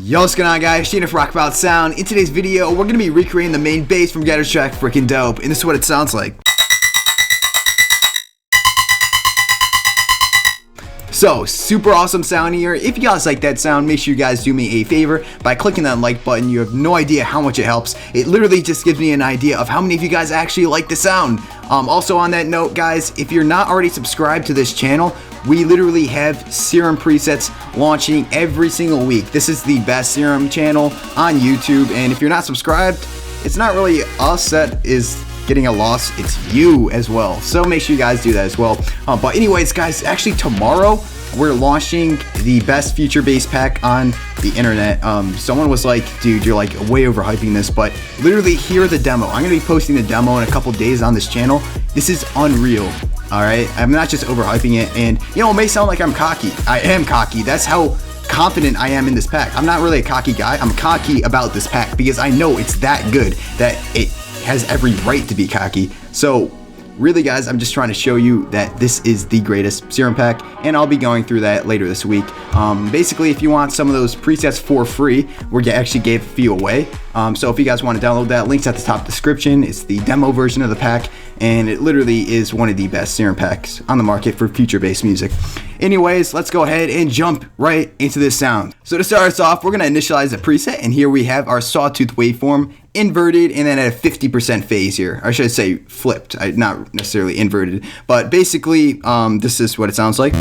Yo, what's going on, guys? Shane for Rock About Sound. In today's video, we're going to be recreating the main bass from GETTER's track Fricken Dope, and this is what it sounds like. So, super awesome sound here. If you guys like that sound, make sure you guys do me a favor by clicking that like button. You have no idea how much it helps. It literally just gives me an idea of how many of you guys actually like the sound. Also on that note, guys, if you're not already subscribed to this channel, we literally have Serum presets launching every single week. This is the best Serum channel on YouTube, and if you're not subscribed, it's not really us that is getting a loss, it's you as well. So make sure you guys do that as well. But anyways, guys, actually tomorrow we're launching the best future bass pack on the internet. Someone was like, dude, you're like way overhyping this, but literally hear the demo. I'm gonna be posting the demo in a couple days on this channel. This is unreal. All right, I'm not just overhyping it, and you know, it may sound like I'm cocky. I am cocky. That's how confident I am in this pack. I'm not really a cocky guy. I'm cocky about this pack because I know it's that good that it has every right to be cocky. So really, guys, I'm just trying to show you that this is the greatest Serum pack, and I'll be going through that later this week. Basically, if you want some of those presets for free, we actually gave a few away. So if you guys want to download that, link's at the top description. It's the demo version of the pack, and it literally is one of the best Serum packs on the market for future bass music. Anyways, let's go ahead and jump right into this sound. So to start us off, we're going to initialize a preset, and here we have our sawtooth waveform inverted and then at a 50% phase here. I should say flipped, not necessarily inverted, but basically this is what it sounds like.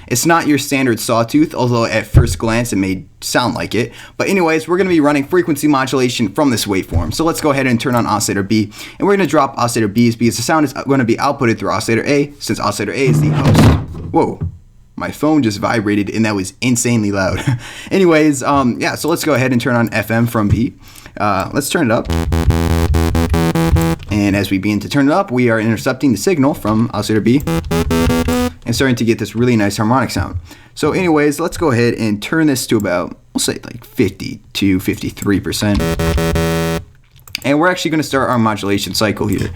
It's not your standard sawtooth, although at first glance it may sound like it. But anyways, we're going to be running frequency modulation from this waveform. So let's go ahead and turn on oscillator B, and we're going to drop oscillator B's because the sound is going to be outputted through oscillator A, since oscillator A is the host. Whoa. My phone just vibrated and that was insanely loud. Anyways, yeah, so let's go ahead and turn on FM from B. Let's turn it up. And as we begin to turn it up, we are intercepting the signal from oscillator B and starting to get this really nice harmonic sound. So anyways, let's go ahead and turn this to about, we'll say like 50 to 53%. And we're actually going to start our modulation cycle here.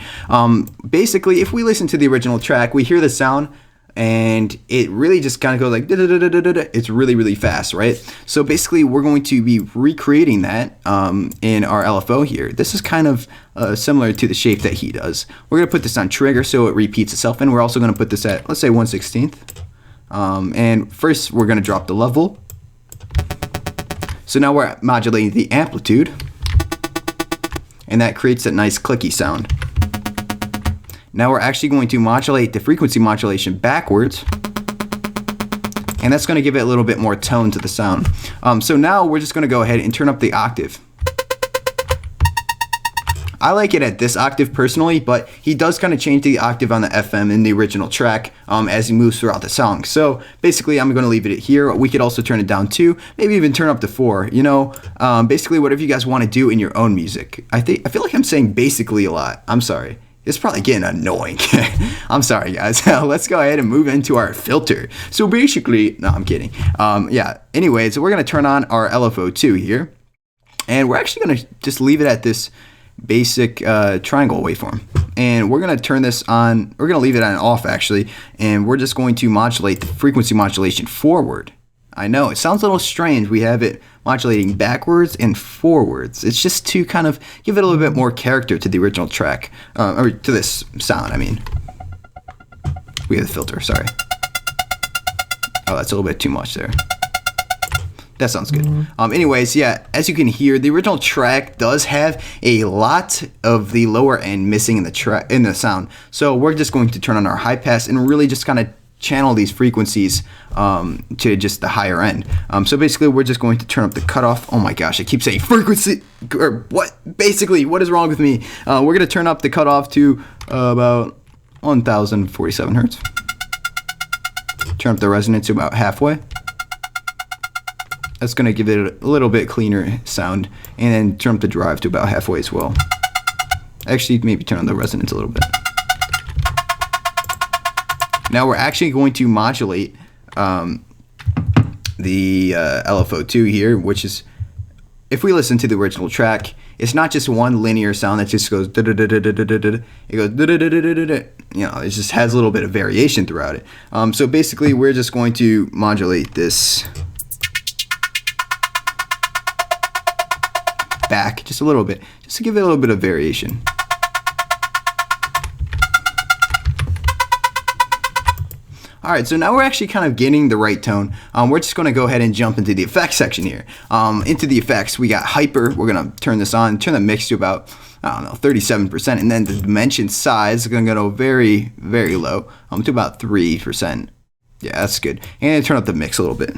Basically, if we listen to the original track, we hear the sound, and it really just kind of goes like it's really, really fast, right? So basically we're going to be recreating that in our LFO here. This is kind of similar to the shape that he does. We're going to put this on trigger so it repeats itself, and we're also going to put this at, let's say, 1/16. And first we're going to drop the level. So now we're modulating the amplitude, and that creates that nice clicky sound. Now we're actually going to modulate the frequency modulation backwards, and that's going to give it a little bit more tone to the sound. So now we're just going to go ahead and turn up the octave. I like it at this octave personally, but he does kind of change the octave on the FM in the original track as he moves throughout the song. So basically I'm going to leave it here. We could also turn it down 2, maybe even turn up to 4, you know, basically whatever you guys want to do in your own music. I feel like I'm saying basically a lot. I'm sorry. It's probably getting annoying. I'm sorry, guys. Let's go ahead and move into our filter. So basically, no, I'm kidding. Yeah, anyway, so we're going to turn on our LFO2 here. And we're actually going to just leave it at this basic triangle waveform. And we're going to turn this on. We're going to leave it on off, actually. And we're just going to modulate the frequency modulation forward. I know, it sounds a little strange. We have it modulating backwards and forwards. It's just to kind of give it a little bit more character to the original track, or to this sound, I mean. We have the filter, sorry. Oh, that's a little bit too much there. That sounds good. Anyways, yeah, as you can hear, the original track does have a lot of the lower end missing in the sound. So we're just going to turn on our high pass and really just kind of channel these frequencies to just the higher end. So basically we're just going to turn up the cutoff. Oh my gosh, I keep saying frequency, or what? Basically, what is wrong with me? We're going to turn up the cutoff to about 1047 hertz. Turn up the resonance to about halfway. That's going to give it a little bit cleaner sound. And then turn up the drive to about halfway as well. Actually, maybe turn on the resonance a little bit. Now we're actually going to modulate the LFO2 here, which is, if we listen to the original track, it's not just one linear sound that just goes da-da-da-da-da-da-da. It goes da-da-da-da-da-da. You know, it just has a little bit of variation throughout it. So basically, we're just going to modulate this back just a little bit, just to give it a little bit of variation. Alright, so now we're actually kind of getting the right tone. We're just going to go ahead and jump into the effects section here. Into the effects, we got hyper. We're going to turn this on, turn the mix to about, I don't know, 37%. And then the dimension size is going to go very, very low, to about 3%. Yeah, that's good. And turn up the mix a little bit.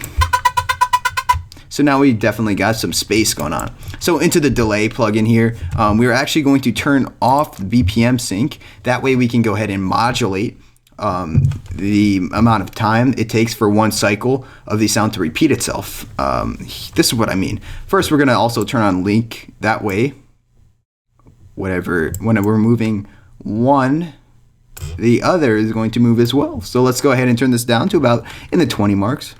So now we definitely got some space going on. So into the delay plugin here, we're actually going to turn off the BPM sync. That way we can go ahead and modulate the amount of time it takes for one cycle of the sound to repeat itself. This is what I mean. First, we're going to also turn on link. That way, whenever we're moving one, the other is going to move as well. So let's go ahead and turn this down to about in the 20 marks.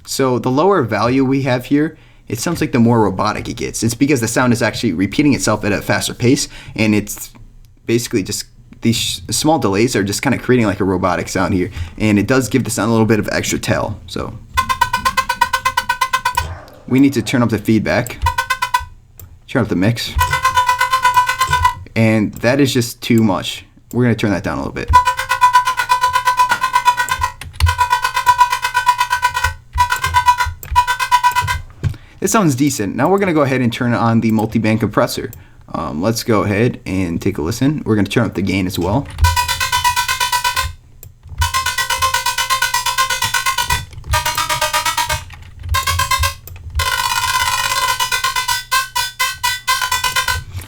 So the lower value we have here, it sounds like the more robotic it gets. It's because the sound is actually repeating itself at a faster pace, and it's basically just these small delays are just kind of creating like a robotic sound here, and it does give the sound a little bit of extra tail. So we need to turn up the feedback, turn up the mix, and that is just too much. We're going to turn that down a little bit. This sounds decent. Now we're going to go ahead and turn on the multi-band compressor. Let's go ahead and take a listen. We're going to turn up the gain as well.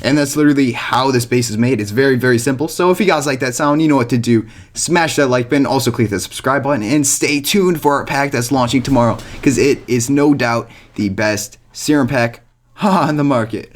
And that's literally how this bass is made. It's very, very simple. So if you guys like that sound, you know what to do. Smash that like button. Also click the subscribe button. And stay tuned for our pack that's launching tomorrow, because it is no doubt the best Serum pack on the market.